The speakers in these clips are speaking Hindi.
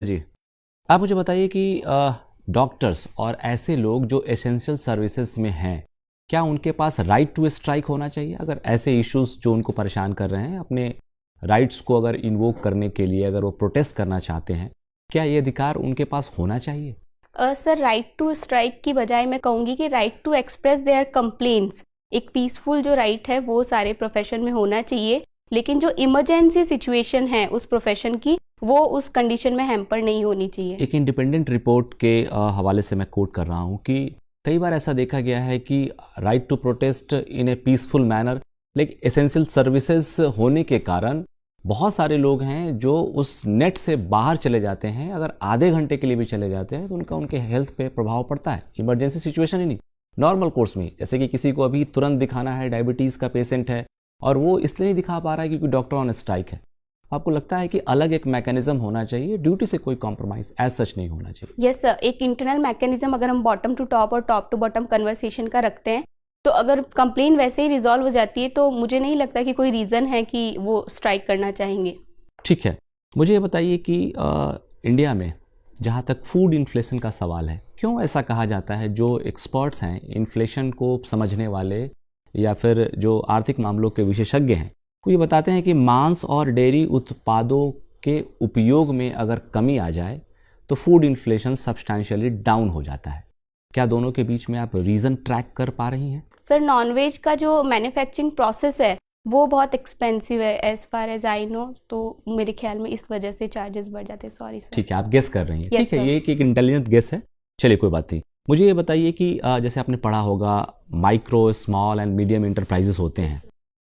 जी। आप मुझे बताइए कि डॉक्टर्स और ऐसे लोग जो एसेंशियल सर्विसेज में हैं, क्या उनके पास राइट टू स्ट्राइक होना चाहिए? अगर ऐसे इश्यूज जो उनको परेशान कर रहे हैं, अपने राइट्स को अगर इन्वोक करने के लिए अगर वो प्रोटेस्ट करना चाहते हैं, क्या ये अधिकार उनके पास होना चाहिए? सर, राइट टू स्ट्राइक की बजाय मैं कहूँगी कि right to express their complaints, एक पीसफुल जो राइट है वो सारे प्रोफेशन में होना चाहिए। लेकिन जो इमरजेंसी सिचुएशन है उस प्रोफेशन की, वो उस कंडीशन में हैम्पर नहीं होनी चाहिए। एक इंडिपेंडेंट रिपोर्ट के हवाले से मैं कोट कर रहा हूँ कि कई बार ऐसा देखा गया है कि right to protest in a peaceful manner, लेकिन एसेंशियल सर्विसेज होने के कारण बहुत सारे लोग हैं जो उस नेट से बाहर चले जाते हैं। अगर आधे घंटे के लिए भी चले जाते हैं तो उनका उनके हेल्थ पे प्रभाव पड़ता है। इमरजेंसी सिचुएशन ही नहीं, नॉर्मल कोर्स में, जैसे कि किसी को अभी तुरंत दिखाना है, डायबिटीज़ का पेशेंट है और वो इसलिए नहीं दिखा पा रहा है क्योंकि डॉक्टर ऑन स्ट्राइक है। आपको लगता है कि अलग एक मैकेनिज्म होना चाहिए, ड्यूटी से कोई कॉम्प्रोमाइज एज सच नहीं होना चाहिए? यस सर, एक इंटरनल मैकेनिज्म अगर हम बॉटम टू टॉप और टॉप टू बॉटम कन्वर्सेशन का रखते हैं तो अगर कंप्लेन वैसे ही रिजॉल्व हो जाती है तो मुझे नहीं लगता कि कोई रीज़न है कि वो स्ट्राइक करना चाहेंगे। ठीक है, मुझे ये बताइए कि इंडिया में जहाँ तक फूड इन्फ्लेशन का सवाल है, क्यों ऐसा कहा जाता है, जो एक्सपर्ट्स हैं इन्फ्लेशन को समझने वाले या फिर जो आर्थिक मामलों के विशेषज्ञ हैं, वो ये बताते हैं कि मांस और डेयरी उत्पादों के उपयोग में अगर कमी आ जाए तो फूड इन्फ्लेशन सब्सटैंशियली डाउन हो जाता है। क्या दोनों के बीच में आप रीज़न ट्रैक कर पा रही हैं? सर, नॉनवेज का जो मैन्युफैक्चरिंग प्रोसेस है वो बहुत एक्सपेंसिव है as far as I know, तो मेरे ख्याल में इस वजह से चार्जेस बढ़ जाते हैं। Sorry sir. ठीक है, आप गेस कर रही हैं। Yes, ठीक है, sir. ये एक इंटेलिजेंट गेस है। चलिए कोई बात नहीं। मुझे ये बताइए कि जैसे आपने पढ़ा होगा micro, small and medium enterprises होते हैं,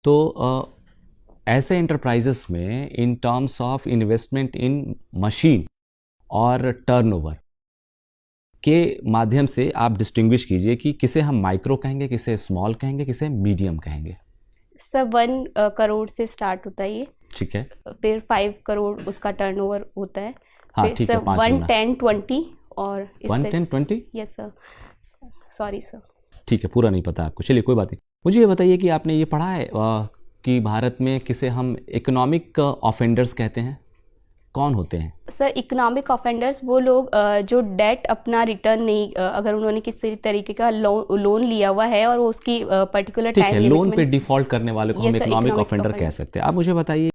तो ऐसे इंटरप्राइजेस में in terms of investment in machine और टर्नओवर के माध्यम से आप डिस्टिंग्विश कीजिए कि किसे हम माइक्रो कहेंगे, किसे स्मॉल कहेंगे, किसे मीडियम कहेंगे। सर, 1 करोड़ से स्टार्ट होता है ये, ठीक है। फिर 5 करोड़ उसका टर्नओवर होता है, हाँ फिर ठीक सर है, 5 वन गुना। टेन ट्वेंटी और 1, 10, 20। Yes sir, sorry sir. ठीक है, पूरा नहीं पता आपको, चलिए कोई बात नहीं। मुझे ये बताइए कि आपने ये पढ़ा है कि भारत में किसे हम इकोनॉमिक ऑफेंडर्स कहते हैं, कौन होते हैं? सर, इकोनॉमिक ऑफेंडर्स वो लोग जो डेट अपना रिटर्न नहीं, अगर उन्होंने किसी तरीके का लोन लिया हुआ है और वो उसकी पर्टिकुलर ठीक है, टाइम लोन लिमिट पे में। डिफॉल्ट करने वाले को हम yes sir, economic economic offender कह ऑफेंडर। सकते हैं। आप मुझे बताइए